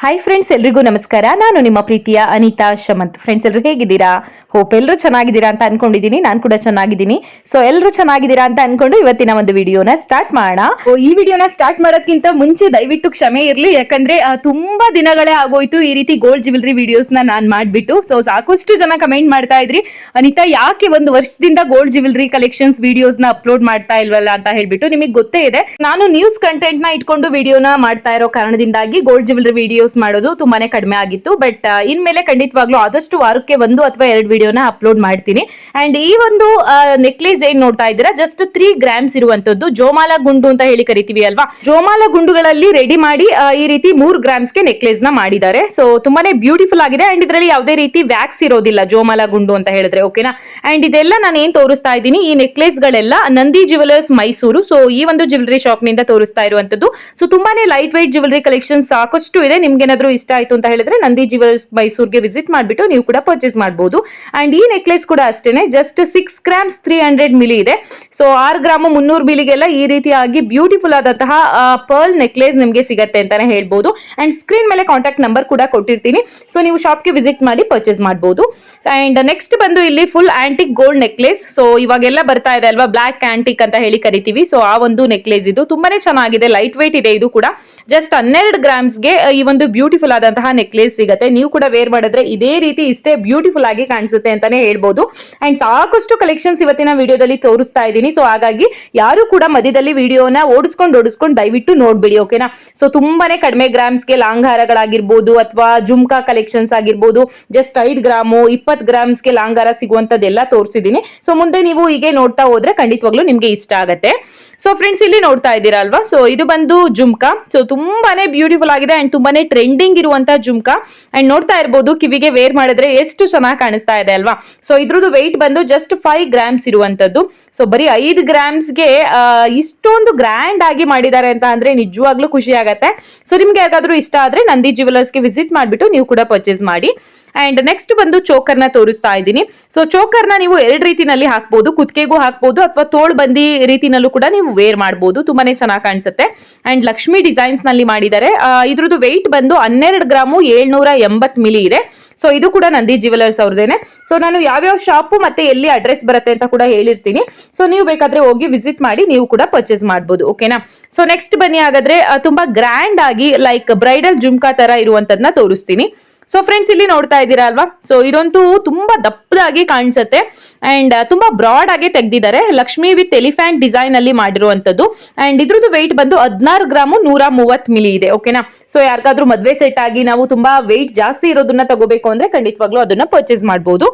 Hi friends, ಎಲ್ರಿಗೂ ನಮಸ್ಕಾರ. ನಾನು ನಿಮ್ಮ ಪ್ರೀತಿಯ ಅನಿತಾ ಶಮಂತ್. ಫ್ರೆಂಡ್ಸ್, ಎಲ್ಲರೂ ಹೇಗಿದ್ದೀರಾ? ಹೋಪ್ ಎಲ್ಲರೂ ಚೆನ್ನಾಗಿದ್ದೀರಾ ಅಂತ ಅನ್ಕೊಂಡಿದ್ದೀನಿ. ನಾನು ಕೂಡ ಚೆನ್ನಾಗಿದ್ದೀನಿ. ಸೊ ಎಲ್ಲರೂ ಚೆನ್ನಾಗಿದ್ದೀರಾ ಅಂತ ಅನ್ಕೊಂಡು ಇವತ್ತಿನ ಒಂದು ವಿಡಿಯೋನ ಸ್ಟಾರ್ಟ್ ಮಾಡೋಣ. ಈ ವಿಡಿಯೋನ ಸ್ಟಾರ್ಟ್ ಮಾಡೋದಕ್ಕಿಂತ ಮುಂಚೆ ದಯವಿಟ್ಟು ಕ್ಷಮೆ ಇರಲಿ, ಯಾಕಂದ್ರೆ ತುಂಬಾ ದಿನಗಳೇ ಆಗೋಯ್ತು ಈ ರೀತಿ ಗೋಲ್ಡ್ ಜ್ಯುವೆಲರಿ ವಿಡಿಯೋಸ್ನ ನಾನು ಮಾಡ್ಬಿಟ್ಟು. ಸೊ ಸಾಕಷ್ಟು ಜನ ಕಮೆಂಟ್ ಮಾಡ್ತಾ ಇದ್ರಿ, ಅನಿತಾ ಯಾಕೆ ಒಂದು ವರ್ಷದಿಂದ ಗೋಲ್ಡ್ ಜ್ಯುವೆಲರಿ ಕಲೆಕ್ಷನ್ಸ್ ವಿಡಿಯೋಸ್ನ ಅಪ್ಲೋಡ್ ಮಾಡ್ತಾ ಇಲ್ವಲ್ಲ ಅಂತ ಹೇಳ್ಬಿಟ್ಟು. ನಿಮಗೆ ಗೊತ್ತೇ ಇದೆ, ನಾನು ನ್ಯೂಸ್ ಕಂಟೆಂಟ್ ನ ಇಟ್ಕೊಂಡು ವಿಡಿಯೋನ ಮಾಡ್ತಾ ಇರೋ ಕಾರಣದಿಂದಾಗಿ ಗೋಲ್ಡ್ ಜ್ಯುವೆಲರಿ ವಿಡಿಯೋಸ್ ಮಾಡೋದು ತುಂಬಾನೇ ಕಡಿಮೆ ಆಗಿತ್ತು. ಬಟ್ ಇನ್ಮೇಲೆ ಖಂಡಿತವಾಗ್ಲೂ ಆದಷ್ಟು ವಾರಕ್ಕೆ 1 ಅಥವಾ 2 ವಿಡಿಯೋನ ಅಪ್ಲೋಡ್ ಮಾಡ್ತೀನಿ. ಅಂಡ್ ಈ ಒಂದು ನೆಕ್ಲೇಸ್ ಏನ್ ನೋಡ್ತಾ ಇದ್ದೀರಾ, ಜಸ್ಟ್ 3 ಗ್ರಾಮ್ಸ್ ಇರುವಂತದ್ದು ಜೋಮಾಲ ಗುಂಡು ಅಂತ ಹೇಳಿ ಕರಿತೀವಿ ಅಲ್ವಾ. ಜೋಮಾಲ ಗುಂಡುಗಳಲ್ಲಿ ರೆಡಿ ಮಾಡಿ ಈ ರೀತಿ 3 ಗ್ರಾಮ್ಸ್ಗೆ ನೆಕ್ಲೇಸ್ ನ ಮಾಡಿದ್ದಾರೆ. ಸೊ ತುಂಬಾನೇ ಬ್ಯೂಟಿಫುಲ್ ಆಗಿದೆ. ಅಂಡ್ ಇದರಲ್ಲಿ ಯಾವುದೇ ರೀತಿ ವ್ಯಾಕ್ಸ್ ಇರೋದಿಲ್ಲ ಜೋಮಾಲ ಗುಂಡು ಅಂತ ಹೇಳಿದ್ರೆ, ಓಕೆನಾ. ಅಂಡ್ ಇದೆಲ್ಲ ನಾನು ಏನ್ ತೋರಿಸ್ತಾ ಇದ್ದೀನಿ, ಈ ನೆಕ್ಲೇಸ್ ಗಳೆಲ್ಲ ನಂದಿ ಜ್ಯುವೆಲರ್ಸ್ ಮೈಸೂರು, ಸೊ ಈ ಒಂದು ಜ್ಯುವೆಲರಿ ಶಾಪ್ ನಿಂದ ತೋರಿಸ್ತಾ ಇರುವಂತದ್ದು. ಸೊ ತುಂಬಾನೇ ಲೈಟ್ ವೈಟ್ ಜ್ಯುವೆಲರಿ ಕಲೆಕ್ಷನ್ ಸಾಕಷ್ಟು ಇದೆ. ನಿಮ್ಗೆ ಏನಾದ್ರೂ ಇಷ್ಟ ಆಯ್ತು ಅಂತ ಹೇಳಿದ್ರೆ ನಂದಿ ಜ್ಯುವೆಲರ್ಸ್ ಮೈಸೂರ್ಗೆ ವಿಸಿಟ್ ಮಾಡ್ಬಿಟ್ಟು ನೀವು ಕೂಡ ಪರ್ಚೇಸ್ ಮಾಡಬಹುದು. ಅಂಡ್ ಈ ನೆಕ್ಲೇಸ್ ಕೂಡ ಅಷ್ಟೇನೆ, ಜಸ್ಟ್ 6 ಗ್ರಾಮ್ಸ್ 300 ಮಿಲಿ ಇದೆ. ಸೊ 6 ಗ್ರಾಮ್ 300 ಮಿಲಿಗೆಲ್ಲ ಈ ರೀತಿಯಾಗಿ ಬ್ಯೂಟಿಫುಲ್ ಆದಂತಹ ಪರ್ಲ್ ನೆಕ್ಲೇಸ್ ನಿಮ್ಗೆ ಸಿಗತ್ತೆ ಅಂತಾನೆ ಹೇಳ್ಬಹುದು. ಅಂಡ್ ಸ್ಕ್ರೀನ್ ಮೇಲೆ ಕಾಂಟ್ಯಾಕ್ಟ್ ನಂಬರ್ ಕೂಡ ಕೊಟ್ಟಿರ್ತೀನಿ, ಸೊ ನೀವು ಶಾಪ್ಗೆ ವಿಸಿಟ್ ಮಾಡಿ ಪರ್ಚೇಸ್ ಮಾಡಬಹುದು. ಅಂಡ್ ನೆಕ್ಸ್ಟ್ ಬಂದು ಇಲ್ಲಿ full antique gold necklace. So ಇವಾಗೆಲ್ಲ ಬರ್ತಾ ಇದೆ ಅಲ್ವಾ, ಬ್ಲಾಕ್ ಆಂಟಿಕ್ ಅಂತ ಹೇಳಿ ಕರಿತೀವಿ. ಸೊ ಆ ಒಂದು ನೆಕ್ಲೇಸ್ ಇದು ತುಂಬಾನೇ ಚೆನ್ನಾಗಿದೆ, ಲೈಟ್ ವೇಟ್ ಇದೆ. ಇದು ಕೂಡ ಜಸ್ಟ್ 12 ಗ್ರಾಮ್ಸ್ಗೆ ಈ ಒಂದು ಬ್ಯೂಟಿಫುಲ್ ಆದಂತಹ ನೆಕ್ಲೇಸ್ ಸಿಗುತ್ತೆ. ನೀವು ಕೂಡ ವೇರ್ ಮಾಡಿದ್ರೆ ಇದೇ ರೀತಿ ಇಷ್ಟೇ ಬ್ಯೂಟಿಫುಲ್ ಆಗಿ ಕಾಣಿಸುತ್ತೆ ಅಂತಾನೆ ಹೇಳ್ಬೋದು. ಅಂಡ್ ಸಾಕಷ್ಟು ಕಲೆಕ್ಷನ್ಸ್ ಇವತ್ತಿನ ವಿಡಿಯೋದಲ್ಲಿ ತೋರಿಸ್ತಾ ಇದ್ದೀನಿ. ಸೊ ಹಾಗಾಗಿ ಯಾರು ಕೂಡ ಮಧ್ಯದಲ್ಲಿ ವಿಡಿಯೋನ ಓಡಿಸ್ಕೊಂಡು ದಯವಿಟ್ಟು ನೋಡ್ಬಿಡಿ, ಓಕೆನಾ. ಸೊ ತುಂಬಾನೇ ಕಡಿಮೆ ಗ್ರಾಮ್ಸ್ಗೆ ಲಾಂಗ್ ಹಾರಗಳಾಗಿರ್ಬೋದು ಅಥವಾ ಜುಮ್ಕಾ ಕಲೆಕ್ಷನ್ಸ್ ಆಗಿರ್ಬೋದು, ಜಸ್ಟ್ 5 ಗ್ರಾಮು 20 ಗ್ರಾಮ್ಸ್ಗೆ ಲಾಂಗ್ ಹಾರ ಸಿಗುವಂತದ್ದೆಲ್ಲ ತೋರಿಸಿದೀನಿ. ಸೊ ಮುಂದೆ ನೀವು ಹೀಗೆ ನೋಡ್ತಾ ಹೋದ್ರೆ ಖಂಡಿತವಾಗ್ಲೂ ನಿಮ್ಗೆ ಇಷ್ಟ ಆಗತ್ತೆ. ಸೊ ಫ್ರೆಂಡ್ಸ್, ಇಲ್ಲಿ ನೋಡ್ತಾ ಇದ್ದೀರಾ ಅಲ್ವಾ, ಸೊ ಇದು ಬಂದು ಜುಮ್ಕಾ. ಸೊ ತುಂಬಾನೇ ಬ್ಯೂಟಿಫುಲ್ ಆಗಿದೆ ಅಂಡ್ ತುಂಬಾನೇ ಟ್ರೆಂಡಿಂಗ್ ಇರುವಂತ ಜುಮ್ಕಾ. ಅಂಡ್ ನೋಡ್ತಾ ಇರ್ಬೋದು, ಕಿವಿಗೆ ವೇರ್ ಮಾಡಿದ್ರೆ ಎಷ್ಟು ಚೆನ್ನಾಗಿ ಕಾಣಿಸ್ತಾ ಇದೆ ಅಲ್ವಾ. ಸೊ ಇದ್ರದ್ದು ವೆಯ್ಟ್ ಬಂದು ಜಸ್ಟ್ 5 ಗ್ರಾಮ್ಸ್ ಇರುವಂತದ್ದು. ಸೊ ಬರೀ 5 ಗ್ರಾಮ್ಸ್ಗೆ ಇಷ್ಟೊಂದು ಗ್ರ್ಯಾಂಡ್ ಆಗಿ ಮಾಡಿದ್ದಾರೆ ಅಂತ ಅಂದ್ರೆ ನಿಜವಾಗ್ಲೂ ಖುಷಿ ಆಗತ್ತೆ. ಸೊ ನಿಮ್ಗೆ ಯಾವ್ದಾದ್ರು ಇಷ್ಟ ಆದ್ರೆ ನಂದಿ ಜ್ಯುವೆಲರ್ಸ್ಗೆ ವಿಸಿಟ್ ಮಾಡ್ಬಿಟ್ಟು ನೀವು ಕೂಡ ಪರ್ಚೇಸ್ ಮಾಡಿ. ಅಂಡ್ ನೆಕ್ಸ್ಟ್ ಬಂದು ಚೋಕರ್ನ ತೋರಿಸ್ತಾ ಇದ್ದೀನಿ. ಸೊ ಚೋಕರ್ನ ನೀವು 2 ರೀತಿನಲ್ಲಿ ಹಾಕ್ಬಹುದು, ಕುತ್ತಿಗೆಗೂ ಹಾಕ್ಬಹುದು ಅಥವಾ ತೋಳ್ ಬಂದಿ ರೀತಿನಲ್ಲೂ ಕೂಡ ನೀವು ವೇರ್ ಮಾಡಬಹುದು. ತುಂಬಾನೇ ಚೆನ್ನಾಗಿ ಕಾಣಿಸುತ್ತೆ. ಅಂಡ್ ಲಕ್ಷ್ಮಿ ಡಿಸೈನ್ಸ್ ನಲ್ಲಿ ಮಾಡಿದ್ದಾರೆ. ಇದ್ರದ್ದು ವೆಯ್ಟ್ ಬಂದು 12 ಗ್ರಾಮು 780 ಮಿಲಿ ಇದೆ. ಸೊ ಇದು ಕೂಡ ನಂದಿ ಜ್ಯುವೆಲರ್ಸ್ ಅವ್ರದೇನೆ. ಸೊ ನಾನು ಯಾವ್ಯಾವ ಶಾಪು ಮತ್ತೆ ಎಲ್ಲಿ ಅಡ್ರೆಸ್ ಬರುತ್ತೆ ಅಂತ ಕೂಡ ಹೇಳಿರ್ತೀನಿ. ಸೊ ನೀವು ಬೇಕಾದ್ರೆ ಹೋಗಿ ವಿಸಿಟ್ ಮಾಡಿ ನೀವು ಕೂಡ ಪರ್ಚೇಸ್ ಮಾಡಬಹುದು, ಓಕೆನಾ. ಸೊ ನೆಕ್ಸ್ಟ್ ಬನ್ನಿ, ಹಾಗಾದ್ರೆ ತುಂಬಾ ಗ್ರ್ಯಾಂಡ್ ಆಗಿ ಲೈಕ್ ಬ್ರೈಡಲ್ ಜುಮ್ಕಾ ತರ ಇರುವಂತದ್ನ ತೋರಿಸ್ತೀನಿ. ಸೊ ಫ್ರೆಂಡ್ಸ್, ಇಲ್ಲಿ ನೋಡ್ತಾ ಇದ್ದೀರಾ ಅಲ್ವಾ, ಸೊ ಇದಂತೂ ತುಂಬಾ ದಪ್ಪದಾಗಿ ಕಾಣಿಸುತ್ತೆ ಅಂಡ್ ತುಂಬಾ ಬ್ರಾಡ್ ಆಗಿ ತೆಗ್ದಿದ್ದಾರೆ. ಲಕ್ಷ್ಮಿ ವಿತ್ ಎಲಿಫೆಂಟ್ ಡಿಸೈನ್ ಅಲ್ಲಿ ಮಾಡಿರುವಂತದ್ದು. ಅಂಡ್ ಇದ್ರದ್ದು ವೆಯ್ಟ್ ಬಂದು 16 ಗ್ರಾಮು 130 ಮಿಲಿ ಇದೆ, ಓಕೆನಾ. ಸೊ ಯಾರಿಗಾದ್ರೂ ಮದ್ವೆ ಸೆಟ್ ಆಗಿ ನಾವು ತುಂಬಾ ವೆಯ್ಟ್ ಜಾಸ್ತಿ ಇರೋದನ್ನ ತಗೋಬೇಕು ಅಂದ್ರೆ ಖಂಡಿತವಾಗ್ಲೂ ಅದನ್ನ ಪರ್ಚೇಸ್ ಮಾಡಬಹುದು.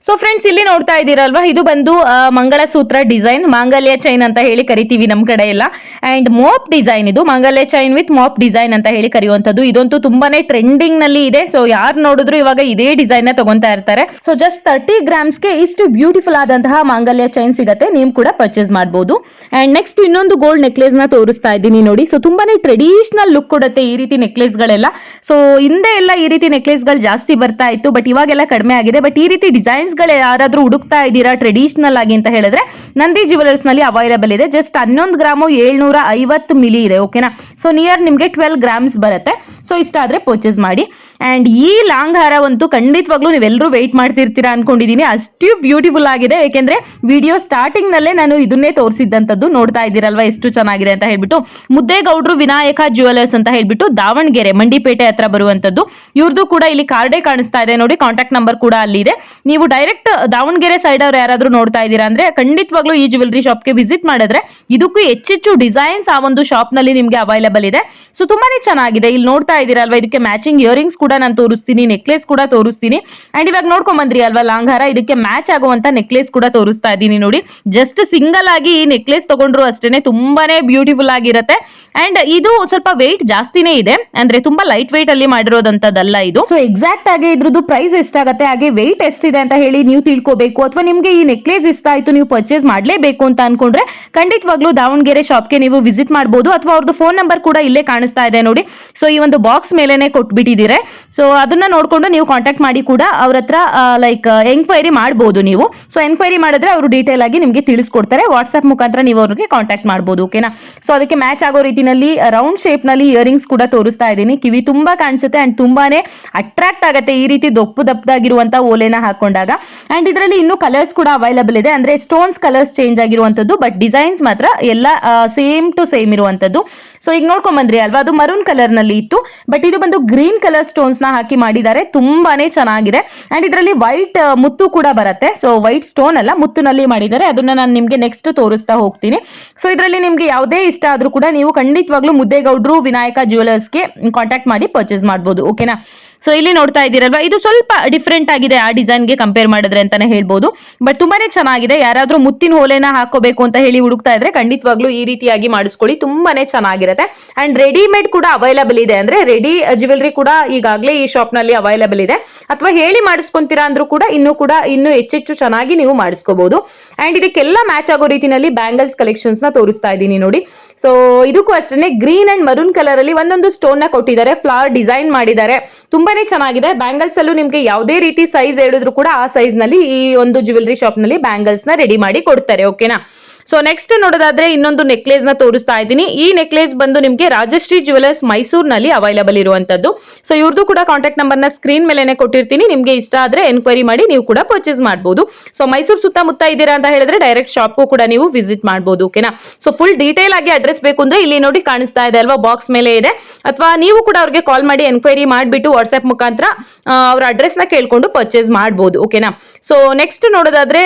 ಸೊ ಫ್ರೆಂಡ್ಸ್, ಇಲ್ಲಿ ನೋಡ್ತಾ ಇದ್ದೀರಲ್ವಾ, ಇದು ಬಂದು ಮಂಗಳಸೂತ್ರ ಡಿಸೈನ್, ಮಾಂಗಲ್ಯ ಚೈನ್ ಅಂತ ಹೇಳಿ ಕರಿತೀವಿ ನಮ್ ಕಡೆ ಎಲ್ಲ. ಅಂಡ್ ಮೋಪ್ ಡಿಸೈನ್, ಇದು ಮಾಂಗಲ್ಯ ಚೈನ್ ವಿತ್ ಮೋಪ್ ಡಿಸೈನ್ ಅಂತ ಹೇಳಿ ಕರೆಯುವಂತದ್ದು. ಇದಂತೂ ತುಂಬಾನೇ ಟ್ರೆಂಡಿಂಗ್ ನಲ್ಲಿ ಇದೆ. ಸೊ ಯಾರು ನೋಡಿದ್ರು ಇವಾಗ ಇದೇ ಡಿಸೈನ್ ನ ತಗೊಂತಾ ಇರ್ತಾರೆ. ಸೊ ಜಸ್ಟ್ 30 ಗ್ರಾಮ್ಸ್ಗೆ ಇಷ್ಟು ಬ್ಯೂಟಿಫುಲ್ ಆದಂತಹ ಮಾಂಗಲ್ಯ ಚೈನ್ ಸಿಗತ್ತೆ, ನೀವು ಕೂಡ ಪರ್ಚೇಸ್ ಮಾಡಬಹುದು. ಅಂಡ್ ನೆಕ್ಸ್ಟ್ ಇನ್ನೊಂದು ಗೋಲ್ಡ್ ನೆಕ್ಲೇಸ್ ನ ತೋರಿಸ್ತಾ ಇದ್ದೀನಿ ನೋಡಿ. ಸೊ ತುಂಬಾನೇ ಟ್ರೆಡಿಷನಲ್ ಲುಕ್ ಕೊಡುತ್ತೆ ಈ ರೀತಿ ನೆಕ್ಲೇಸ್ ಗಳೆಲ್ಲ. ಸೊ ಹಿಂದೆ ಎಲ್ಲ ಈ ರೀತಿ ನೆಕ್ಲೇಸ್ ಗಳು ಜಾಸ್ತಿ ಬರ್ತಾ ಇತ್ತು, ಬಟ್ ಇವಾಗೆಲ್ಲ ಕಡಿಮೆ ಆಗಿದೆ. ಬಟ್ ಈ ರೀತಿ ಡಿಸೈನ್ಸ್ ಯಾರಾದ್ರೂ ಹುಡುಕ್ತಾ ಇದ್ದೀರಾ ಟ್ರೆಡಿಷನಲ್ ಆಗಿ ಅಂತ ಹೇಳಿದ್ರೆ ನಂದಿ ಜ್ಯುವೆಲರ್ಸ್ ನಲ್ಲಿ ಅವೈಲೇಬಲ್ ಇದೆ. ಜಸ್ಟ್ 11 ಗ್ರಾಮು 750 ಮಿಲಿ ಇದೆ, ಓಕೆನಾ. ಸೊ ನಿಯರ್ ನಿಮ್ಗೆ 12 ಗ್ರಾಮ್ಸ್ ಬರುತ್ತೆ. ಸೊ ಇಷ್ಟ ಆದ್ರೆ ಪರ್ಚೇಸ್ ಮಾಡಿ. ಅಂಡ್ ಈ ಲಾಂಗ್ ಹಾರವಂತೂ ಖಂಡಿತವಾಗ್ಲೂ ನೀವೆಲ್ಲರೂ ವೆಯ್ಟ್ ಮಾಡ್ತಿರ್ತೀರಾ ಅನ್ಕೊಂಡಿದೀನಿ, ಅಷ್ಟು ಬ್ಯೂಟಿಫುಲ್ ಆಗಿದೆ. ಯಾಕೆಂದ್ರೆ ವಿಡಿಯೋ ಸ್ಟಾರ್ಟಿಂಗ್ ನಲ್ಲೇ ನಾನು ಇದನ್ನೇ ತೋರಿಸಿದ್ದಂತದ್ದು. ನೋಡ್ತಾ ಇದ್ದೀರಲ್ವಾ ಎಷ್ಟು ಚೆನ್ನಾಗಿದೆ ಅಂತ ಹೇಳ್ಬಿಟ್ಟು. ಮುದ್ದೇಗೌಡ್ರು ವಿನಾಯಕ ಜ್ಯುವೆಲರ್ಸ್ ಅಂತ ಹೇಳ್ಬಿಟ್ಟು ದಾವಣಗೆರೆ ಮಂಡಿಪೇಟೆ ಹತ್ರ ಬರುವಂತದ್ದು. ಇವ್ರದ್ದು ಕೂಡ ಇಲ್ಲಿ ಕಾರ್ಡೇ ಕಾಣಿಸ್ತಾ ಇದೆ ನೋಡಿ, ಕಾಂಟ್ಯಾಕ್ಟ್ ನಂಬರ್ ಕೂಡ ಅಲ್ಲಿ ಇದೆ. ನೀವು ಡೈರೆಕ್ಟ್ ದಾವಣಗೆರೆ ಸೈಡ್ ಅವ್ರು ಯಾರಾದ್ರೂ ನೋಡ್ತಾ ಇದ್ದೀರಾ ಅಂದ್ರೆ ಖಂಡಿತವಾಗ್ಲೂ ಈ ಜ್ಯುವೆಲರಿ ಶಾಪ್ಗೆ ವಿಸಿಟ್ ಮಾಡಿದ್ರೆ ಇದಕ್ಕೂ ಹೆಚ್ಚೆಚ್ಚು ಡಿಸೈನ್ಸ್ ಆ ಒಂದು ಶಾಪ್ ನಲ್ಲಿ ನಿಮ್ಗೆ ಅವೈಲೇಬಲ್ ಇದೆ. ಸೊ ತುಂಬಾನೇ ಚೆನ್ನಾಗಿದೆ. ಇಲ್ಲಿ ನೋಡ್ತಾ ಇದ್ದೀರಲ್ವಾ, ಇದಕ್ಕೆ ಮ್ಯಾಚಿಂಗ್ ಇಯರಿಂಗ್ಸ್ ಕೂಡ ನಾನು ತೋರಿಸ್ತೀನಿ, ನೆಕ್ಲೇಸ್ ಕೂಡ ತೋರಿಸ್ತೀನಿ. ಅಂಡ್ ಇವಾಗ ನೋಡ್ಕೊಂಡ್ ಬಂದ್ರಿ ಅಲ್ವಾ ಲಾಂಗ್ ಹಾರ, ಇದಕ್ಕೆ ಮ್ಯಾಚ್ ಆಗುವಂತ ನೆಕ್ಲೇಸ್ ಕೂಡ ತೋರಿಸ್ತಾ ಇದ್ದೀನಿ ನೋಡಿ. ಜಸ್ಟ್ ಸಿಂಗಲ್ ಆಗಿ ಈ ನೆಕ್ಲೇಸ್ ತಗೊಂಡ್ರು ಅಷ್ಟೇನೆ ತುಂಬಾನೇ ಬ್ಯೂಟಿಫುಲ್ ಆಗಿರುತ್ತೆ. ಅಂಡ್ ಇದು ಸ್ವಲ್ಪ ವೆಯ್ಟ್ ಜಾಸ್ತಿನೇ ಇದೆ, ಅಂದ್ರೆ ತುಂಬಾ ಲೈಟ್ ವೆಯ್ಟ್ ಅಲ್ಲಿ ಮಾಡಿರೋದಂತದಲ್ಲ ಇದು. ಸೊ ಎಕ್ಸಾಕ್ಟ್ ಆಗಿ ಇದ್ರದ್ದು ಪ್ರೈಸ್ ಎಷ್ಟಾಗತ್ತೆ ಹಾಗೆ ವೆಯ್ಟ್ ಎಷ್ಟಿದೆ ಅಂತ ಹೇಳಿ ಹೇಳಿ ನೀವು ತಿಳ್ಕೋಬೇಕು ಅಥವಾ ನಿಮ್ಗೆ ಈ ನೆಕ್ಲೇಸ್ ಇಷ್ಟ ಆಯ್ತು ನೀವು ಪರ್ಚೇಸ್ ಮಾಡಲೇಬೇಕು ಅಂತ ಅನ್ಕೊಂಡ್ರೆ ಖಂಡಿತವಾಗ್ಲೂ ದಾವಣಗೆರೆ ಶಾಪ್ಗೆ ನೀವು ವಿಸಿಟ್ ಮಾಡಬಹುದು ಅಥವಾ ಅವ್ರದ್ದು ಫೋನ್ ನಂಬರ್ ಕೂಡ ಇಲ್ಲೇ ಕಾಣಿಸ್ತಾ ಇದೆ ನೋಡಿ. ಸೊ ಈ ಒಂದು ಬಾಕ್ಸ್ ಮೇಲೆನೆ ಕೊಟ್ಬಿಟ್ಟಿದ್ದೀರಾ. ಸೊ ಅದನ್ನ ನೋಡ್ಕೊಂಡು ನೀವು ಕಾಂಟ್ಯಾಕ್ಟ್ ಮಾಡಿ ಕೂಡ ಅವ್ರ ಹತ್ರ ಲೈಕ್ ಎಂಕ್ವೈರಿ ಮಾಡಬಹುದು ನೀವು. ಸೊ ಎಂಕ್ವೈರಿ ಮಾಡಿದ್ರೆ ಅವರು ಡೀಟೇಲ್ ಆಗಿ ನಿಮಗೆ ತಿಳಿಸ್ಕೊಡ್ತಾರೆ. ವಾಟ್ಸ್ಆಪ್ ಮುಖಾಂತರ ನೀವು ಅವ್ರಿಗೆ ಕಾಂಟ್ಯಾಕ್ಟ್ ಮಾಡಬಹುದು. ಓಕೆನಾ. ಸೊ ಅದಕ್ಕೆ ಮ್ಯಾಚ್ ಆಗೋ ರೀತಿನಲ್ಲಿ ರೌಂಡ್ ಶೇಪ್ ನಲ್ಲಿ ಇಯರಿಂಗ್ಸ್ ಕೂಡ ತೋರಿಸ್ತಾ ಇದ್ದೀನಿ. ಕಿವಿ ತುಂಬಾ ಕಾಣಿಸುತ್ತೆ ಅಂಡ್ ತುಂಬಾನೇ ಅಟ್ರಾಕ್ಟ್ ಆಗುತ್ತೆ ಈ ರೀತಿ ದಪ್ಪದಾಗಿರುವಂತಹ ಓಲೆನ ಹಾಕೊಂಡಾಗ. ಅಂಡ್ ಇದರಲ್ಲಿ ಇನ್ನೂ ಕಲರ್ಸ್ ಕೂಡ ಅವೈಲಬಲ್ ಇದೆ, ಅಂದ್ರೆ ಸ್ಟೋನ್ಸ್ ಕಲರ್ಸ್ ಚೇಂಜ್ ಆಗಿರುವಂತದ್ದು, ಬಟ್ ಡಿಸೈನ್ಸ್ ಮಾತ್ರ ಎಲ್ಲ ಸೇಮ್ ಟು ಸೇಮ್ ಇರುವಂತದ್ದು. ಸೊ ಈಗ ನೋಡ್ಕೊಂಡ್ ಬಂದ್ರಿ ಅಲ್ವಾ, ಅದು ಮರೂನ್ ಕಲರ್ ನಲ್ಲಿ ಇತ್ತು, ಬಟ್ ಇದು ಬಂದು ಗ್ರೀನ್ ಕಲರ್ ಸ್ಟೋನ್ಸ್ ನ ಹಾಕಿ ಮಾಡಿದ್ದಾರೆ. ತುಂಬಾನೇ ಚೆನ್ನಾಗಿದೆ. ಅಂಡ್ ಇದರಲ್ಲಿ ವೈಟ್ ಮುತ್ತು ಕೂಡ ಬರುತ್ತೆ. ಸೊ ವೈಟ್ ಸ್ಟೋನ್ ಅಲ್ಲ, ಮುತ್ತಿನಲ್ಲಿ ಮಾಡಿದ್ದಾರೆ. ಅದನ್ನ ನಾನು ನಿಮ್ಗೆ ನೆಕ್ಸ್ಟ್ ತೋರಿಸ್ತಾ ಹೋಗ್ತೀನಿ. ಸೊ ಇದರಲ್ಲಿ ನಿಮ್ಗೆ ಯಾವುದೇ ಇಷ್ಟ ಆದ್ರೂ ಕೂಡ ನೀವು ಖಂಡಿತವಾಗ್ಲೂ ಮುದ್ದೇಗೌಡ್ರು ವಿನಾಯಕ ಜ್ಯುವೆಲರ್ಸ್ಗೆ ಕಾಂಟ್ಯಾಕ್ಟ್ ಮಾಡಿ ಪರ್ಚೇಸ್ ಮಾಡಬಹುದು. ಓಕೆನಾ. ಸೊ ಇಲ್ಲಿ ನೋಡ್ತಾ ಇದ್ದೀರಲ್ವಾ, ಇದು ಸ್ವಲ್ಪ ಡಿಫ್ರೆಂಟ್ ಆಗಿದೆ ಆ ಡಿಸೈನ್ಗೆ ಕಂಪೇರ್ ಮಾಡಿದ್ರೆ ಅಂತಾನೆ ಹೇಳ್ಬೋದು, ಬಟ್ ತುಂಬಾನೇ ಚೆನ್ನಾಗಿದೆ. ಯಾರಾದ್ರೂ ಮುತ್ತಿನ ಓಲೆನ ಹಾಕೋಬೇಕು ಅಂತ ಹೇಳಿ ಹುಡುಕ್ತಾ ಇದ್ರೆ ಖಂಡಿತವಾಗ್ಲೂ ಈ ರೀತಿಯಾಗಿ ಮಾಡಿಸ್ಕೊಳ್ಳಿ, ತುಂಬಾನೇ ಚೆನ್ನಾಗಿರುತ್ತೆ. ಅಂಡ್ ರೆಡಿಮೇಡ್ ಕೂಡ ಅವೈಲಬಲ್ ಇದೆ, ಅಂದ್ರೆ ರೆಡಿ ಜ್ಯುವೆಲರಿ ಕೂಡ ಈಗಾಗಲೇ ಈ ಶಾಪ್ ನಲ್ಲಿ ಅವೈಲಬಲ್ ಇದೆ. ಅಥವಾ ಹೇಳಿ ಮಾಡಿಸ್ಕೊಂತೀರಾ ಅಂದ್ರೂ ಕೂಡ ಇನ್ನೂ ಹೆಚ್ಚೆಚ್ಚು ಚೆನ್ನಾಗಿ ನೀವು ಮಾಡಿಸ್ಕೋಬಹುದು. ಅಂಡ್ ಇದಕ್ಕೆಲ್ಲ ಮ್ಯಾಚ್ ಆಗೋ ರೀತಿನಲ್ಲಿ ಬ್ಯಾಂಗಲ್ಸ್ ಕಲೆಕ್ಷನ್ಸ್ ನ ತೋರಿಸ್ತಾ ಇದ್ದೀನಿ ನೋಡಿ. ಸೊ ಇದಕ್ಕೂ ಅಷ್ಟೇ ಗ್ರೀನ್ ಅಂಡ್ ಮರೂನ್ ಕಲರ್ ಅಲ್ಲಿ ಒಂದೊಂದು ಸ್ಟೋನ್ ನ ಕೊಟ್ಟಿದ್ದಾರೆ, ಫ್ಲವರ್ ಡಿಸೈನ್ ಮಾಡಿದ್ದಾರೆ. ತುಂಬಾನೇ ಚೆನ್ನಾಗಿದೆ. ಬ್ಯಾಂಗಲ್ಸ್ ಅಲ್ಲೂ ನಿಮ್ಗೆ ಯಾವುದೇ ರೀತಿ ಸೈಜ್ ಹೇಳಿದ್ರು ಕೂಡ ಆ ಸೈಜ್ ನಲ್ಲಿ ಈ ಒಂದು ಜ್ಯುವೆಲರಿ ಶಾಪ್ ನಲ್ಲಿ ಬ್ಯಾಂಗಲ್ಸ್ ನ ರೆಡಿ ಮಾಡಿ ಕೊಡ್ತಾರೆ. ಓಕೆನಾ. ಸೊ ನೆಕ್ಸ್ಟ್ ನೋಡೋದಾದ್ರೆ ಇನ್ನೊಂದು ನೆಕ್ಲೇಸ್ ನ ತೋರಿಸ್ತಾ ಇದ್ದೀನಿ. ಈ ನೆಕ್ಲೇಸ್ ಬಂದು ನಿಮ್ಗೆ ರಾಜಶ್ರೀ ಜ್ಯುವೆಲರ್ಸ್ ಮೈಸೂರಿನಲ್ಲಿ ಅವೈಲಬಲ್ ಇರುವಂತದ್ದು. ಸೊ ಇವ್ರದ್ದು ಕೂಡ ಕಾಂಟ್ಯಾಕ್ಟ್ ನಂಬರ್ ನ ಸ್ಕ್ರೀನ್ ಮೇಲೆನೆ ಕೊಟ್ಟಿರ್ತೀನಿ. ನಿಮ್ಗೆ ಇಷ್ಟ ಆದ್ರೆ ಎನ್ಕ್ವೈರಿ ಮಾಡಿ ನೀವು ಕೂಡ ಪರ್ಚೇಸ್ ಮಾಡಬಹುದು. ಸೊ ಮೈಸೂರು ಸುತ್ತಮುತ್ತ ಇದ್ದೀರಾ ಅಂತ ಹೇಳಿದ್ರೆ ಡೈರೆಕ್ಟ್ ಶಾಪ್ಗೂ ಕೂಡ ನೀವು ವಿಸಿಟ್ ಮಾಡಬಹುದು. ಓಕೆನಾ. ಸೊ ಫುಲ್ ಡೀಟೇಲ್ ಆಗಿ ಅಡ್ರೆಸ್ ಬೇಕು ಅಂದ್ರೆ ಇಲ್ಲಿ ನೋಡಿ ಕಾಣಿಸ್ತಾ ಇದೆ ಅಲ್ವಾ, ಬಾಕ್ಸ್ ಮೇಲೆ ಇದೆ. ಅಥವಾ ನೀವು ಕೂಡ ಅವ್ರಿಗೆ ಕಾಲ್ ಮಾಡಿ ಎನ್ಕ್ವೈರಿ ಮಾಡಿಬಿಟ್ಟು ವಾಟ್ಸ್ಆಪ್ ಮುಖಾಂತರ ಅವ್ರ ಅಡ್ರೆಸ್ ನ ಕೇಳ್ಕೊಂಡು ಪರ್ಚೇಸ್ ಮಾಡಬಹುದು. ಓಕೆನಾ. ಸೊ ನೆಕ್ಸ್ಟ್ ನೋಡೋದಾದ್ರೆ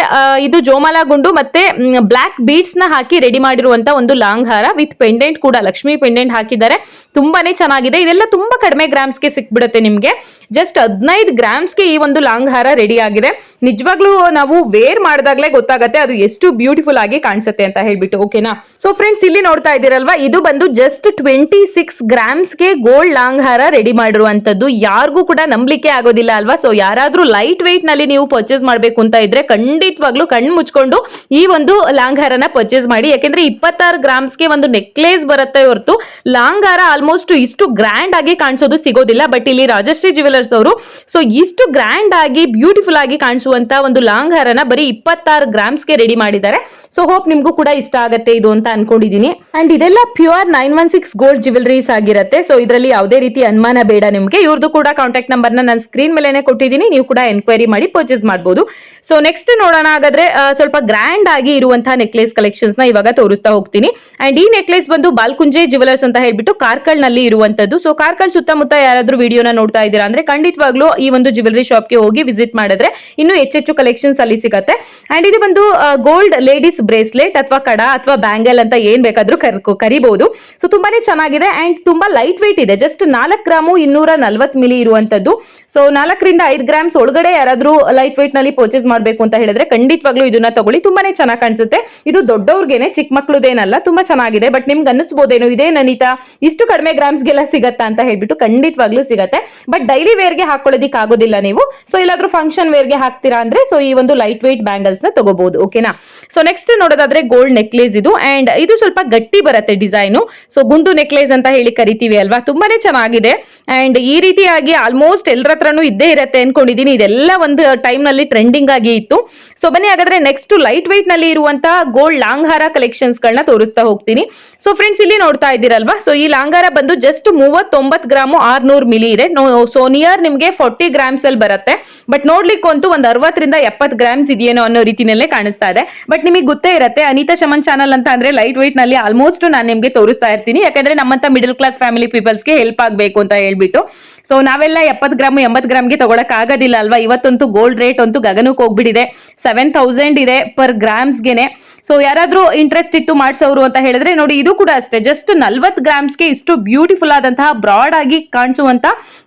ಇದು ಜೋಮಾಲಾ ಗುಂಡು ಮತ್ತೆ ಬ್ಲಾಕ್ ಬೀಡ್ಸ್ ನ ಹಾಕಿ ರೆಡಿ ಮಾಡಿರುವಂತ ಒಂದು ಲಾಂಗ್ ಹಾರ ವಿತ್ ಪೆಂಡೆಂಟ್ ಕೂಡ, ಲಕ್ಷ್ಮಿ ಪೆಂಡೆಂಟ್ ಹಾಕಿದ್ದಾರೆ. ತುಂಬಾನೇ ಚೆನ್ನಾಗಿದೆ. ಇದೆಲ್ಲ ತುಂಬಾ ಕಡಿಮೆ ಗ್ರಾಮ್ಸ್ ಗೆ ಸಿಕ್ಬಿಡುತ್ತೆ ನಿಮ್ಗೆ. ಜಸ್ಟ್ 15 ಗ್ರಾಮ್ಸ್ ಗೆ ಈ ಒಂದು ಲಾಂಗ್ ಹಾರ ರೆಡಿ ಆಗಿದೆ. ನಿಜವಾಗ್ಲೂ ನಾವು ವೇರ್ ಮಾಡಿದಾಗ್ಲೇ ಗೊತ್ತಾಗತ್ತೆ ಅದು ಎಷ್ಟು ಬ್ಯೂಟಿಫುಲ್ ಆಗಿ ಕಾಣಿಸುತ್ತೆ ಅಂತ ಹೇಳ್ಬಿಟ್ಟು. ಓಕೆನಾ. ಸೊ ಫ್ರೆಂಡ್ಸ್ ಇಲ್ಲಿ ನೋಡ್ತಾ ಇದ್ದೀರಲ್ವಾ, ಇದು ಬಂದು ಜಸ್ಟ್ 26 ಗ್ರಾಮ್ಸ್ ಗೆ ಗೋಲ್ಡ್ ಲಾಂಗ್ ಹಾರ ರೆಡಿ ಮಾಡಿರುವಂತದ್ದು. ಯಾರಿಗೂ ಕೂಡ ನಂಬಲಿಕ್ಕೆ ಆಗೋದಿಲ್ಲ ಅಲ್ವಾ. ಸೊ ಯಾರಾದ್ರೂ ಲೈಟ್ weight ನಲ್ಲಿ ನೀವು ಪರ್ಚೇಸ್ ಮಾಡ್ಬೇಕು ಅಂತ ಇದ್ರೆ ಖಂಡಿತವಾಗ್ಲೂ ಕಣ್ಣು ಮುಚ್ಕೊಂಡು ಈ ಒಂದು ಲಾಂಗ್ ಹಾರನ ಪರ್ಚೇಸ್ ಮಾಡಿ. ಯಾಕೆಂದ್ರೆ 26 ಗ್ರಾಮ್ಸ್ ಗೆ ಒಂದು ನೆಕ್ಲೇಸ್ ಬರುತ್ತೆ ಹೊರತು ಲಾಂಗ್ ಹಾರ ಆಲ್ಮೋಸ್ಟ್ ಇಷ್ಟು ಗ್ರ್ಯಾಂಡ್ ಆಗಿ ಕಾಣಿಸೋದು ಸಿಗೋದಿಲ್ಲ. ಬಟ್ ಇಲ್ಲಿ ರಾಜಶ್ರೀ ಜ್ಯುವೆಲರ್ಸ್ ಅವರು ಸೊ ಇಷ್ಟು ಗ್ರ್ಯಾಂಡ್ ಆಗಿ ಬ್ಯೂಟಿಫುಲ್ ಆಗಿ ಕಾಣಿಸುವಂತ ಒಂದು ಲಾಂಗ್ ಹಾರನ ಬರೀ 26 ಗ್ರಾಮ್ಸ್ ಗೆ ರೆಡಿ ಮಾಡಿದ್ದಾರೆ. ಸೊ ಹೋಪ್ ನಿಮ್ಗೂ ಕೂಡ ಇಷ್ಟ ಆಗತ್ತೆ ಇದು ಅಂತ ಅನ್ಕೊಂಡಿದೀನಿ. ಅಂಡ್ ಇದೆಲ್ಲ ಪ್ಯೂರ್ 916 ಗೋಲ್ಡ್ ಜ್ಯುವೆಲರೀಸ್ ಆಗಿರುತ್ತೆ. ಸೊ ಇದರಲ್ಲಿ ಯಾವುದೇ ರೀತಿ ಅನುಮಾನ ಬೇಡ ನಿಮ್ಗೆ. ಇವ್ರದ್ದು ಕೂಡ ಕಾಂಟ್ಯಾಕ್ಟ್ ನಂಬರ್ ನ ನಾನು ಸ್ಕ್ರೀನ್ ಮೇಲೆನೆ ಕೊಟ್ಟಿದ್ದೀನಿ, ನೀವು ಕೂಡ ಎನ್ಕ್ವೈರಿ ಮಾಡಿ ಪರ್ಚೇಸ್ ಮಾಡಬಹುದು. ಸೊ ನೆಕ್ಸ್ಟ್ ನೋಡೋಣ ಹಾಗಾದ್ರೆ ಸ್ವಲ್ಪ ಗ್ರ್ಯಾಂಡ್ ಆಗಿ ಇರುವಂತಹ ನೆಕ್ಲೇಸ್ ಕಲೆಕ್ಷನ್ಸ್ ನ ಇವಾಗ ತೋರಿಸ್ತಾ ಹೋಗ್ತೀನಿ. ಅಂಡ್ ಈ ನೆಕ್ಲೇಸ್ ಬಂದು ಬಾಲ್ಕುಂಜೆ ಜ್ಯುವೆಲರ್ಸ್ ಅಂತ ಹೇಳ್ಬಿಟ್ಟು ಕಾರ್ಕಳ್ ನಲ್ಲಿ ಇರುವಂತದ್ದು. ಸೊ ಕಾರ್ಕಳ್ ಸುತ್ತಮುತ್ತ ಯಾರಾದ್ರೂ ವಿಡಿಯೋನ ನೋಡ್ತಾ ಇದ್ದೀರಾ ಅಂದ್ರೆ ಖಂಡಿತವಾಗ್ಲೂ ಈ ಒಂದು ಜ್ಯುವೆಲರಿ ಶಾಪ್ ಗೆ ಹೋಗಿ ವಿಸಿಟ್ ಮಾಡಿದ್ರೆ ಇನ್ನೂ ಹೆಚ್ಚೆಚ್ಚು ಕಲೆಕ್ಷನ್ಸ್ ಅಲ್ಲಿ ಸಿಗುತ್ತೆ. ಅಂಡ್ ಇದು ಬಂದು ಗೋಲ್ಡ್ ಲೇಡೀಸ್ ಬ್ರೇಸ್ಲೆಟ್ ಅಥವಾ ಕಡ ಅಥವಾ ಬ್ಯಾಂಗಲ್ ಅಂತ ಏನ್ ಬೇಕಾದ್ರೂ ಕರಿಬಹುದು. ಸೊ ತುಂಬಾನೇ ಚೆನ್ನಾಗಿದೆ ಅಂಡ್ ತುಂಬಾ ಲೈಟ್ weight ಇದೆ. ಜಸ್ಟ್ 4 ಗ್ರಾಮು 240 ಮಿಲಿ ಇರುವಂತದ್ದು. ಸೊ 4 ರಿಂದ 5 ಗ್ರಾಮ್ಸ್ ಒಳಗಡೆ ಯಾರಾದ್ರೂ ಲೈಟ್ weight ನಲ್ಲಿ ಪರ್ಚೇಸ್ ಮಾಡ್ಬೇಕು ಅಂತ ಹೇಳಿದ್ರೆ ಖಂಡಿತವಾಗ್ಲೂ ಇದನ್ನ ತಗೊಳ್ಳಿ. ತುಂಬಾನೇ ಚೆನ್ನಾಗಿ ಕಾಣಿಸುತ್ತೆ. ಇದು ದೊಡ್ಡವ್ರಿಗೇನೆ, ಚಿಕ್ಕ ಮಕ್ಳುದೇನಲ್ಲ. ತುಂಬಾ ಚೆನ್ನಾಗಿದೆ. ಬಟ್ ನಿಮ್ಗೆ ಅನ್ನಿಸ್ಬೋದೇನು ಇದೇ ನನಿತಾ ಇಷ್ಟು ಕಡಿಮೆ ಗ್ರಾಮ್ಸ್ ಗೆಲ್ಲ ಸಿಗತ್ತಾ ಅಂತ ಹೇಳ್ಬಿಟ್ಟು. ಖಂಡಿತವಾಗ್ಲೂ ಸಿಗತ್ತೆ, ಬಟ್ ಡೈಲಿ ವೇರ್ ಗೆ ಹಾಕೊಳ್ಳೋದಿಕ್ ಆಗೋದಿಲ್ಲ ನೀವು. ಸೊ ಎಲ್ಲಾದ್ರೂ ಫಂಕ್ಷನ್ ವೇರ್ ಗೆ ಹಾಕ್ತೀರಾ ಅಂದ್ರೆ ಸೊ ಈ ಒಂದು ಲೈಟ್ weight ಬ್ಯಾಂಗಲ್ಸ್ ನ ತಗೋಬಹುದು. ಓಕೆನಾ. ಸೊ ನೆಕ್ಸ್ಟ್ ನೋಡೋದಾದ್ರೆ ಗೋಲ್ಡ್ ನೆಕ್ಲೇಸ್ ಇದು. ಅಂಡ್ ಇದು ಸ್ವಲ್ಪ ಗಟ್ಟಿ ಬರುತ್ತೆ ಡಿಸೈನು. ಸೊ ಗುಂಡು ನೆಕ್ಲೇಸ್ ಅಂತ ಹೇಳಿ ಕರಿತೀವಿ ಅಲ್ವಾ, ತುಂಬಾನೇ ಚೆನ್ನಾಗಿದೆ. ಅಂಡ್ ಈ ರೀತಿಯಾಗಿ ಆಲ್ಮೋಸ್ಟ್ ಎಲ್ಲರ ಹತ್ರನೂ ಇದ್ದೇ ಇರತ್ತೆ ಅನ್ಕೊಂಡಿದೀನಿ. ಇದೆಲ್ಲ ಒಂದು ಟೈಮ್ ನಲ್ಲಿ ಟ್ರೆಂಡಿಂಗ್ ಆಗಿ ಇತ್ತು. ಸೊ ಬನ್ನಿ ಹಾಗಾದ್ರೆ ನೆಕ್ಸ್ಟ್ ಲೈಟ್ weight ನಲ್ಲಿ ಇರುವಂತಹ ಗೋಲ್ಡ್ ಲಾಂಗ್ ಹಾರ ಕಲೆಕ್ಷನ್ಸ್ ಗಳನ್ನ ತೋರಿಸ್ತಾ ಹೋಗ್ತೀನಿ. ಸೊ ಫ್ರೆಂಡ್ಸ್ ಇಲ್ಲಿ ನೋಡ್ತಾ ಇದ್ದೀರಲ್ವಾ, ಸೊ ಈ ಲಾಂಗ್ ಹಾರ ಬಂದು ಜಸ್ಟ್ 39 ಗ್ರಾಮು 600 ಮಿಲಿ ಇದೆ. ಸೊ ನಿಯರ್ ನಿಮ್ಗೆ 40 ಗ್ರಾಮ್ಸ್ ಅಲ್ಲಿ ಬರುತ್ತೆ. ಬಟ್ ನೋಡ್ಲಿಕ್ಕಂತೂ ಒಂದು 60 ರಿಂದ 70 ಗ್ರಾಮ್ಸ್ ಇದೆಯೇನೋ ಅನ್ನೋ ರೀತಿನಲ್ಲೇ ಕಾಣಿಸ್ತಾ ಇದೆ. ಬಟ್ ನಿಮಗೆ ಗೊತ್ತೇ ಇರುತ್ತೆ ಅನಿತಾ ಶಮನ್ ಚಾನಲ್ ಅಂತ ಅಂದ್ರೆ ಲೈಟ್ weight ನಲ್ಲಿ ಆಲ್ಮೋಸ್ಟ್ ನಾನು ನಿಮ್ಗೆ ತೋರಿಸ್ತಾ ಇರ್ತೀನಿ. ಯಾಕಂದ್ರೆ ನಮ್ಮಂತ ಮಿಡಲ್ ಕ್ಲಾಸ್ ಫ್ಯಾಮಿಲಿ ಪೀಪಲ್ಸ್ ಗೆ ಹೆಲ್ಪ್ ಆಗ್ಬೇಕು ಅಂತ ಹೇಳ್ಬಿಟ್ಟು. ಸೊ ನಾವೆಲ್ಲ 70 ಗ್ರಾಮು 80 ಗ್ರಾಮ್ಗೆ ತಗೊಳಕ್ ಆಗೋದಿಲ್ಲ ಅಲ್ವಾ. ಇವತ್ತಂತೂ ಗೋಲ್ಡ್ ರೇಟ್ ಅಂತೂ ಗಗನಕ್ಕೆ ಹೋಗ್ಬಿಟ್ಟಿದೆ. 7000 ಇದೆ ಪರ್ ಗ್ರಾಮ್ಸ್ಗೆನೆ. ಸೊ ಯಾರಾದ್ರೂ ಇಂಟ್ರೆಸ್ಟ್ ಇತ್ತು ಮಾಡಿಸೋರು ಅಂತ ಹೇಳಿದ್ರೆ ನೋಡಿ, ಇದು ಕೂಡ ಅಷ್ಟೇ ಜಸ್ಟ್ 40 ಗ್ರಾಮ್ಸ್ಗೆ ಇಷ್ಟು ಬ್ಯೂಟಿಫುಲ್ ಆದಂತಹ ಬ್ರಾಡ್ ಆಗಿ ಕಾಣಿಸುವಂತ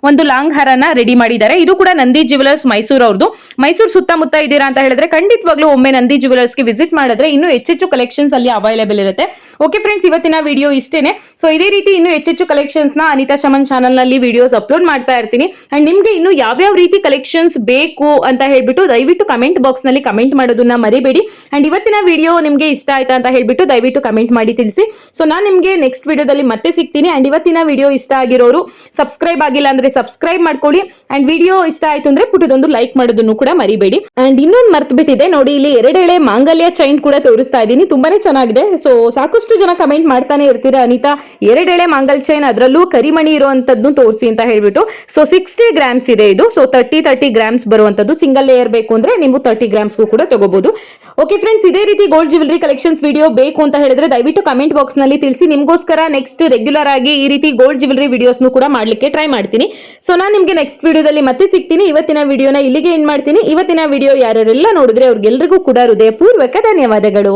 ಒಂದು ಲಾಂಗ್ ಹಾರನ ರೆಡಿ ಮಾಡಿದ್ದಾರೆ. ಇದು ಕೂಡ ನಂದಿ ಜ್ಯುವೆಲರ್ಸ್ ಮೈಸೂರು ಅವ್ರದ್ದು. ಮೈಸೂರು ಸುತ್ತಮುತ್ತ ಇದ್ದೀರಾ ಅಂತ ಹೇಳಿದ್ರೆ ಖಂಡಿತವಾಗ್ಲೂ ಒಮ್ಮೆ ನಂದಿ ಜ್ಯುವೆಲರ್ಸ್ಗೆ ವಿಸಿಟ್ ಮಾಡಿದ್ರೆ ಇನ್ನೂ ಹೆಚ್ಚೆಚ್ಚು ಕಲೆಕ್ಷನ್ಸ್ ಅಲ್ಲಿ ಅವೈಲೇಬಲ್ ಇರುತ್ತೆ. ಓಕೆ ಫ್ರೆಂಡ್ಸ್, ಇವತ್ತಿನ ವಿಡಿಯೋ ಇಷ್ಟೇನೆ. ಸೊ ಇದೇ ರೀತಿ ಇನ್ನೂ ಹೆಚ್ಚೆಚ್ಚು ಕಲೆಕ್ಷನ್ಸ್ ನ ಅನಿತಾ ಶಮನ್ ಚಾನಲ್ ನಲ್ಲಿ ವಿಡಿಯೋಸ್ ಅಪ್ಲೋಡ್ ಮಾಡ್ತಾ ಇರ್ತೀನಿ. ಅಂಡ್ ನಿಮ್ಗೆ ಇನ್ನು ಯಾವ್ಯಾವ ರೀತಿ ಕಲೆಕ್ಷನ್ಸ್ ಬೇಕು ಅಂತ ಹೇಳ್ಬಿಟ್ಟು ದಯವಿಟ್ಟು ಕಮೆಂಟ್ ಬಾಕ್ಸ್ ನಲ್ಲಿ ಕಮೆಂಟ್ ಮಾಡೋದನ್ನ ಮರಿಬೇಡಿ. ಅಂಡ್ ಇವತ್ತಿನ ವಿಡಿಯೋ ನಿಮ್ಗೆ ಇಷ್ಟ ಆಯ್ತಾ ಅಂತ ಹೇಳ್ಬಿಟ್ಟು ದಯವಿಟ್ಟು ಕಮೆಂಟ್ ಮಾಡಿ ತಿಳಿಸಿ. ಸೊ ನಾನು ನಿಮ್ಗೆ ನೆಕ್ಸ್ಟ್ ವಿಡಿಯೋದಲ್ಲಿ ಮತ್ತೆ ಸಿಗ್ತೀನಿ. ಅಂಡ್ ಇವತ್ತಿನ ವಿಡಿಯೋ ಇಷ್ಟ ಆಗಿರೋರು ಸಬ್ಸ್ಕ್ರೈಬ್ ಆಗಿಲ್ಲ ಅಂದ್ರೆ ಸಬ್ಸ್ಕ್ರೈಬ್ ಮಾಡ್ಕೊಳ್ಳಿ. ಅಂಡ್ ವಿಡಿಯೋ ಇಷ್ಟ ಆಯ್ತು ಅಂದ್ರೆ ಪುಟ್ಟದೊಂದು ಲೈಕ್ ಮಾಡೋದನ್ನು ಕೂಡ ಮರಿಬೇಡಿ. ಅಂಡ್ ಇನ್ನೊಂದು ಮರ್ತು ಬಿಟ್ಟಿದೆ ನೋಡಿ, ಇಲ್ಲಿ 2 ಎಳೆ ಮಾಂಗಲ್ಯ ಚೈನ್ ಕೂಡ ತೋರಿಸ್ತಾ ಇದ್ದೀನಿ, ತುಂಬಾನೇ ಚೆನ್ನಾಗಿದೆ. ಸೊ ಸಾಕಷ್ಟು ಜನ ಕಮೆಂಟ್ ಮಾಡ್ತಾನೆ ಇರ್ತೀರಾ, ಅನಿತಾ 2 ಎಳೆ ಮಾಂಗಲ್ಯ ಚೈನ್ ಅದರಲ್ಲೂ ಕರಿಮಣಿ ಇರುವಂತದ್ದು ತೋರಿಸಿ ಅಂತ ಹೇಳ್ಬಿಟ್ಟು. ಸೊ 60 ಗ್ರಾಮ್ಸ್ ಇದೆ ಇದು. ಸೊ 30 ಗ್ರಾಮ್ಸ್ ಬರುವಂತದ್ದು. ಸಿಂಗಲ್ ಲೇಯರ್ ಬೇಕು ಅಂದ್ರೆ ನೀವು 30 ಗ್ರಾಮ್ಸ್ಗೂ ಕೂಡ ತಗೋಬಹುದು. ಓಕೆ ಫ್ರೆಂಡ್ಸ್, ಇದೇ ರೀತಿ ಗೋಲ್ಡ್ ಜ್ಯುವೆಲರಿ ಕಲೆಕ್ಷನ್ಸ್ ವಿಡಿಯೋ ಬೇಕು ಅಂತ ಹೇಳಿದ್ರೆ ದಯವಿಟ್ಟು ಕಮೆಂಟ್ ಬಾಕ್ಸ್ ನಲ್ಲಿ ತಿಳಿಸಿ. ನಿಮ್ಗೋಸ್ಕರ ನೆಕ್ಸ್ಟ್ ರೆಗ್ಯುಲರ್ ಆಗಿ ಈ ರೀತಿ ಗೋಲ್ಡ್ ಜ್ಯುವೆಲರಿ ವಿಡಿಯೋಸ್ ಕೂಡ ಮಾಡ್ಲಿಕ್ಕೆ ಟ್ರೈ ಮಾಡ್ತೀನಿ. ಸೊ ನಾನು ನಿಮ್ಗೆ ನೆಕ್ಸ್ಟ್ ವಿಡಿಯೋದಲ್ಲಿ ಮತ್ತೆ ಸಿಗ್ತೀನಿ. ಇವತ್ತಿನ ವಿಡಿಯೋನ ಇಲ್ಲಿಗೆ ಎಂಡ್ ಮಾಡ್ತೀನಿ. ಇವತ್ತಿನ ವಿಡಿಯೋ ಯಾರೆಲ್ಲ ನೋಡಿದ್ರೆ ಅವ್ರಿಗೆಲ್ಲರಿಗೂ ಕೂಡ ಹೃದಯಪೂರ್ವಕ ಧನ್ಯವಾದಗಳು.